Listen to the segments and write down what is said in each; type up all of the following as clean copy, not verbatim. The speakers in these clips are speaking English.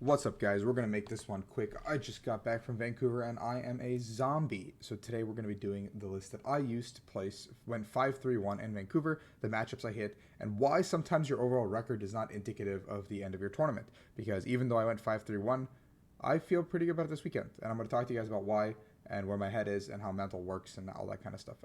What's up, guys? We're going to make this one quick. I just got back from Vancouver and I am a zombie. So today we're going to be doing the list that I used to place when 5-3-1 in Vancouver, the matchups I hit, and why sometimes your overall record is not indicative of the end of your tournament. Because even though I went 5-3-1, I feel pretty good about it this weekend. And I'm going to talk to you guys about why and where my head is and how mental works and all that kind of stuff.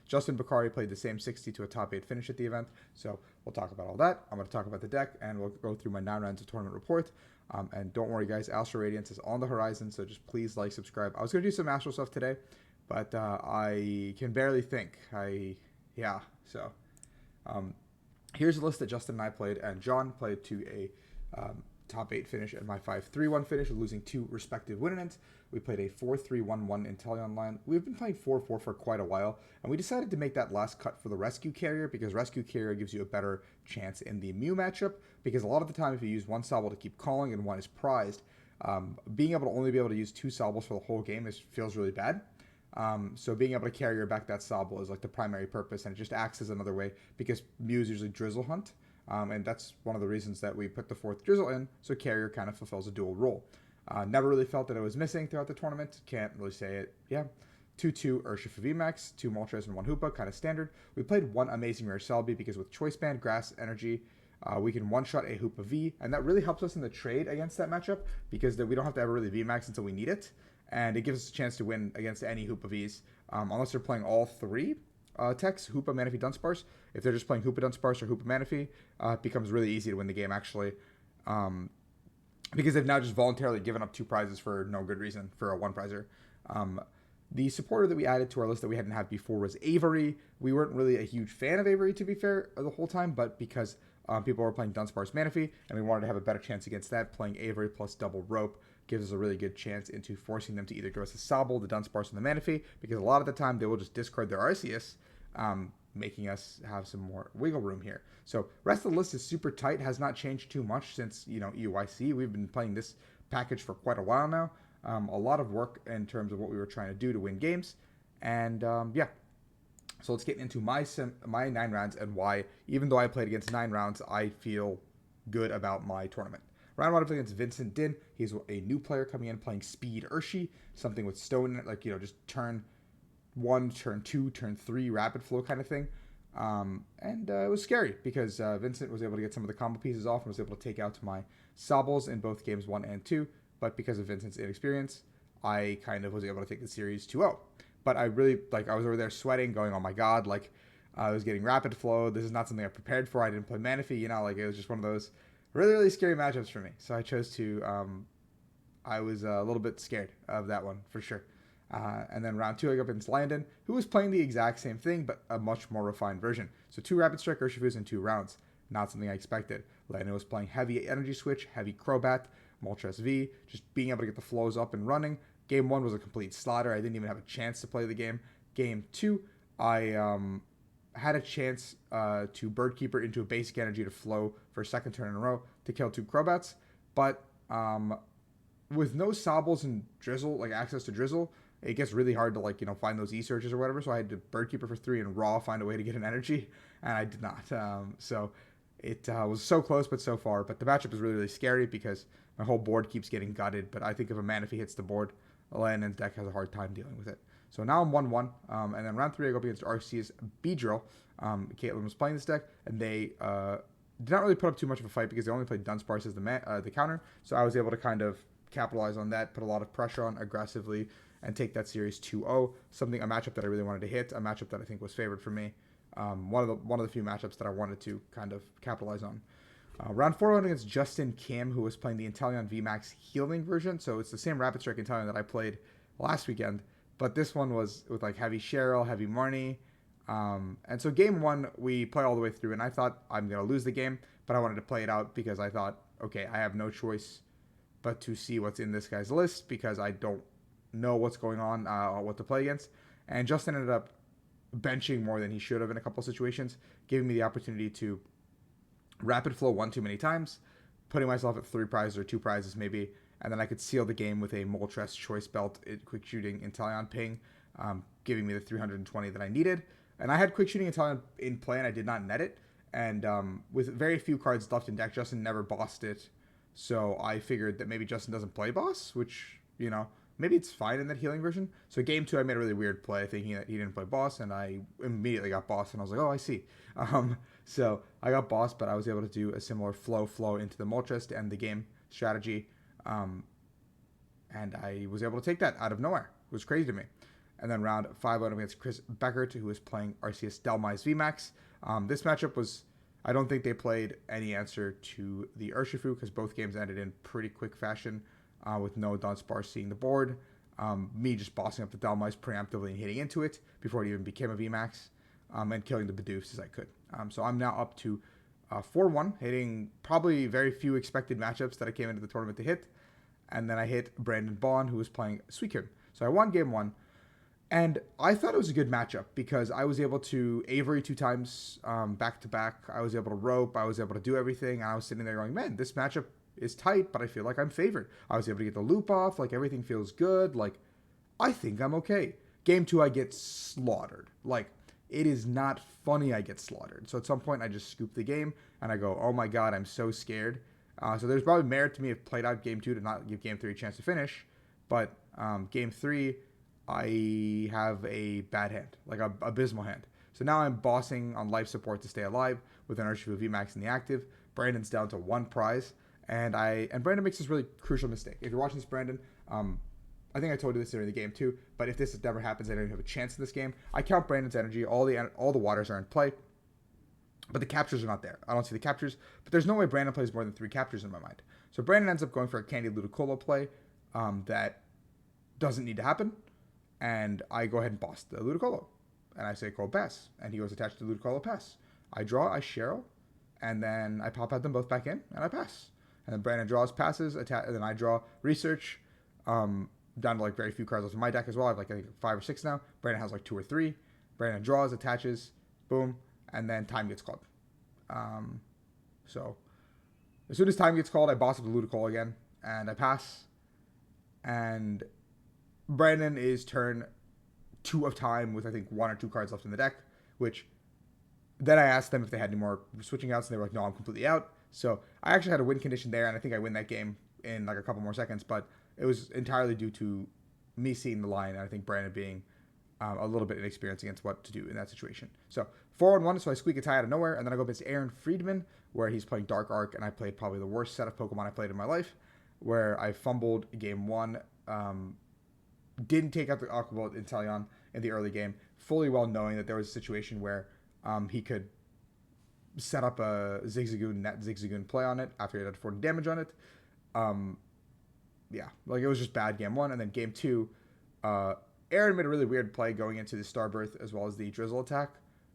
Justin Bakari played the same 60 to a top 8 finish at the event, so we'll talk about all that. I'm going to talk about the deck, and we'll go through my 9 rounds of tournament report. And don't worry, guys, Astral Radiance is on the horizon, so just please like, subscribe. I was going to do some Astral stuff today, but I can barely think. Here's a list that Justin and I played, and John played to a top 8 finish and my 5-3-1 finish, losing 2 respective win ends. We played a 4-3-1-1 Inteleon line. We've been playing 4-4 for quite a while, and we decided to make that last cut for the Rescue Carrier because Rescue Carrier gives you a better chance in the Mew matchup, because a lot of the time if you use one Sobble to keep calling and one is prized, being able to only be able to use 2 Sobbles for the whole game feels really bad. So being able to carrier back that Sobble is like the primary purpose, and it just acts as another way because Mews usually Drizzle Hunt. And that's one of the reasons that we put the 4th Drizzle in, so Carrier kind of fulfills a dual role. Never really felt that it was missing throughout the tournament. Can't really say it. Yeah. 2-2 Urshifu VMAX, 2 Moltres and 1 Hoopa, kind of standard. We played 1 Amazing Rare Celebi because with Choice Band, Grass, Energy, we can one-shot a Hoopa V, and that really helps us in the trade against that matchup because we don't have to ever really VMAX until we need it, and it gives us a chance to win against any Hoopa Vs, unless they're playing all 3 techs, Hoopa, Manaphy, Dunsparce. If they're just playing Hoopa, Dunsparce, or Hoopa, Manaphy, it becomes really easy to win the game, actually. Because they've now just voluntarily given up 2 prizes for no good reason for a 1 prizer. The supporter that we added to our list that we hadn't had before was Avery. We weren't really a huge fan of Avery, to be fair, the whole time, but because people were playing Dunsparce Manaphy, and we wanted to have a better chance against that, playing Avery plus double rope gives us a really good chance into forcing them to either give us the Sobble, the Dunsparce, and the Manaphy, because a lot of the time they will just discard their Arceus, making us have some more wiggle room here. So rest of the list is super tight, has not changed too much since, EUIC. We've been playing this package for quite a while now. A lot of work in terms of what we were trying to do to win games. And yeah. So let's get into my 9 rounds and why, even though I played against 9 rounds, I feel good about my tournament. Round 1 I played against Vincent Din. He's a new player coming in playing Speed Urshi, something with stone in it, like, just turn 1, turn 2, turn 3, rapid flow kind of thing. It was scary because Vincent was able to get some of the combo pieces off and was able to take out my Sobbles in both games 1 and 2. But because of Vincent's inexperience, I kind of was able to take the series 2-0. But I really, I was over there sweating, going, oh my god, I was getting rapid flow. This is not something I prepared for. I didn't play Manaphy, it was just one of those really, really scary matchups for me. So I chose to, I was a little bit scared of that one, for sure. And then round 2, I go up against Landon, who was playing the exact same thing, but a much more refined version. So 2 Rapid Strike Urshifus in 2 rounds. Not something I expected. Landon was playing heavy Energy Switch, heavy Crobat, Moltres V, just being able to get the flows up and running. Game 1 was a complete slaughter. I didn't even have a chance to play the game. Game 2, I had a chance to Bird Keeper into a basic energy to flow for a second turn in a row to kill 2 Crobats. But with no Sobbles and Drizzle, access to Drizzle, it gets really hard to find those E-Searches or whatever. So I had to Bird Keeper for 3 and Raw find a way to get an energy, and I did not. So it was so close but so far. But the matchup is really, really scary because my whole board keeps getting gutted. But I think if a Manaphy hits the board, Landon's deck has a hard time dealing with it. So now I'm 1-1, and then round 3 I go up against Arceus Beedrill. Caitlin was playing this deck, and they did not really put up too much of a fight because they only played Dunsparce as the counter. So I was able to kind of capitalize on that, put a lot of pressure on aggressively, and take that series 2-0. A matchup that I really wanted to hit, a matchup that I think was favored for me. One of the few matchups that I wanted to kind of capitalize on. Round 4 I went against Justin Kim, who was playing the Inteleon VMAX healing version. So it's the same Rapid Strike Inteleon that I played last weekend, but this one was with heavy Cheryl, heavy Marnie. And so game 1 we play all the way through, and I thought I'm going to lose the game, but I wanted to play it out because I thought, okay, I have no choice but to see what's in this guy's list because I don't know what's going on, what to play against. And Justin ended up benching more than he should have in a couple situations, giving me the opportunity to rapid flow 1 too many times, putting myself at 3 prizes or 2 prizes maybe, and then I could seal the game with a Moltres Choice Belt quick shooting Inteleon ping, giving me the 320 that I needed. And I had quick shooting Inteleon in play and I did not net it. And with very few cards left in deck, Justin never bossed it So I figured that maybe Justin doesn't play boss, which, maybe it's fine in that healing version. So game 2, I made a really weird play thinking that he didn't play boss, and I immediately got boss, and I was like, oh, I see. So I got boss, but I was able to do a similar flow into the Moltres to end the game strategy. And I was able to take that out of nowhere. It was crazy to me. And then round 5 out against Chris Beckert, who was playing RCS LAKEY VMAX. This matchup was, I don't think they played any answer to the Urshifu because both games ended in pretty quick fashion with no Dunsparce seeing the board. Me just bossing up the Dhelmise preemptively and hitting into it before it even became a VMAX and killing the Bidoofs as I could. So I'm now up to 4-1, hitting probably very few expected matchups that I came into the tournament to hit. And then I hit Brandon Bond, who was playing Suicune. So I won game 1. And I thought it was a good matchup because I was able to Avery 2 times back to back. I was able to rope. I was able to do everything. And I was sitting there going, man, this matchup is tight, but I feel like I'm favored. I was able to get the loop off. Like, everything feels good. Like, I think I'm okay. Game 2, I get slaughtered. Like, it is not funny I get slaughtered. So at some point, I just scoop the game. And I go, oh my God, I'm so scared. So there's probably merit to me if played out game 2 to not give game 3 a chance to finish. But game 3, I have a bad hand, like a abysmal hand. So now I'm bossing on life support to stay alive with an Urshifu VMAX in the active. Brandon's down to 1 prize. And Brandon makes this really crucial mistake. If you're watching this, Brandon, I think I told you this during the game too, but if this never happens, I don't have a chance in this game. I count Brandon's energy. All the waters are in play. But the captures are not there. I don't see the captures. But there's no way Brandon plays more than 3 captures in my mind. So Brandon ends up going for a Candy Ludicolo play that doesn't need to happen. And I go ahead and boss the Ludicolo. And I say cold pass. And he goes attached to Ludicolo pass. I draw, I Cheryl. And then I pop out them both back in. And I pass. And then Brandon draws, passes. And then I draw research. Down to like very few cards left in my deck as well. I have like I think 5 or 6 now. Brandon has like 2 or 3. Brandon draws, attaches. Boom. And then time gets called. So as soon as time gets called, I boss up the Ludicolo again, and I pass. And Brandon is turn 2 of time with I think 1 or 2 cards left in the deck, which then I asked them if they had any more switching outs, and they were like, no, I'm completely out. So I actually had a win condition there, and I think I win that game in like a couple more seconds, but it was entirely due to me seeing the line, and I think Brandon being a little bit inexperienced against what to do in that situation. So 4-1, so I squeak a tie out of nowhere, and then I go against Aaron Friedman, where he's playing Dark Arc, and I played probably the worst set of Pokemon I played in my life, where I fumbled game 1, didn't take out the Aqua Bolt Inteleon in the early game, fully well knowing that there was a situation where he could set up a Zigzagoon, net Zigzagoon play on it after he had 40 damage on it. Yeah, like it was just bad game 1, and then game 2, Aaron made a really weird play going into the Starbirth as well as the Drizzle attack,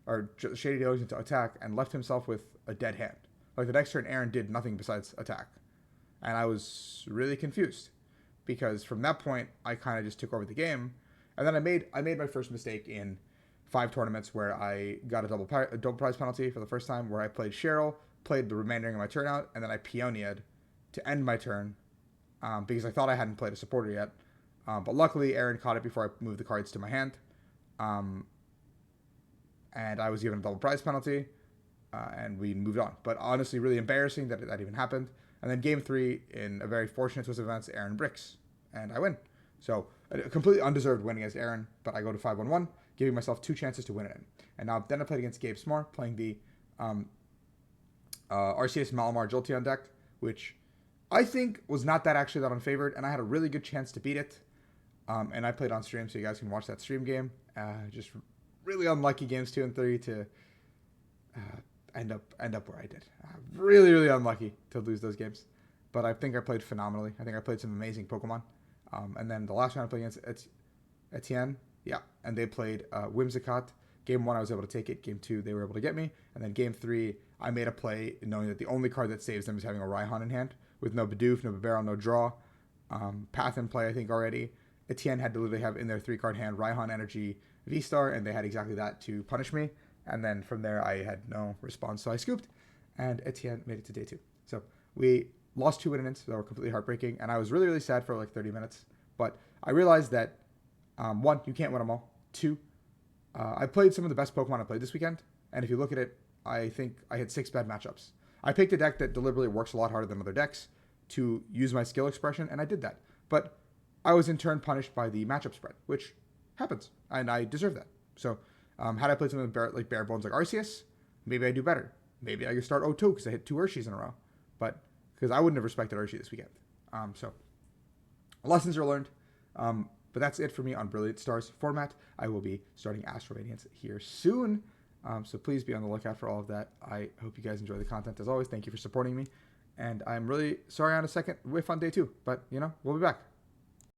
or Shady Delusion to attack, and left himself with a dead hand. Like the next turn, Aaron did nothing besides attack. And I was really confused because from that point, I kind of just took over the game. And then I made my first mistake in 5 tournaments where I got a double prize penalty for the first time, where I played Cheryl, played the remainder of my turn out, and then I Peonia'd to end my turn because I thought I hadn't played a supporter yet. But luckily, Aaron caught it before I moved the cards to my hand. And I was given a double prize penalty, and we moved on. But honestly, really embarrassing that that even happened. And then game 3, in a very fortunate twist of events, Aaron bricks, and I win. So a completely undeserved win against Aaron, but I go to 5-1-1, giving myself 2 chances to win it in. And now then I played against Gabe Smart, playing the RCS Malamar Jolteon deck, which I think was not that unfavored, and I had a really good chance to beat it. And I played on stream, so you guys can watch that stream game. Just really unlucky games 2 and 3 to end up where I did. Really, really unlucky to lose those games. But I think I played phenomenally. I think I played some amazing Pokemon. And then the last round I played against Etienne, yeah, and they played Whimsicott. Game 1, I was able to take it. Game 2, they were able to get me. And then game 3, I made a play knowing that the only card that saves them is having a Raihan in hand with no Bidoof, no Bibarel, no draw. Path in play, I think, already. Etienne had to literally have in their 3-card hand Raihan Energy V-Star, and they had exactly that to punish me. And then from there, I had no response, so I scooped, and Etienne made it to day 2. So we lost 2 innings that were completely heartbreaking, and I was really, really sad for like 30 minutes. But I realized that, 1, you can't win them all. 2, I played some of the best Pokemon I played this weekend, and if you look at it, I think I had 6 bad matchups. I picked a deck that deliberately works a lot harder than other decks, to use my skill expression, and I did that. But I was in turn punished by the matchup spread, which happens, and I deserve that. So had I played something like bare bones like Arceus, maybe I do better. Maybe I could start 0-2 because I hit 2 Urshis in a row. But because I wouldn't have respected Urshi this weekend. So lessons are learned. But that's it for me on Brilliant Stars format. I will be starting Astral Radiance here soon. So please be on the lookout for all of that. I hope you guys enjoy the content as always. Thank you for supporting me. And I'm really sorry on a second whiff on day 2. But, we'll be back.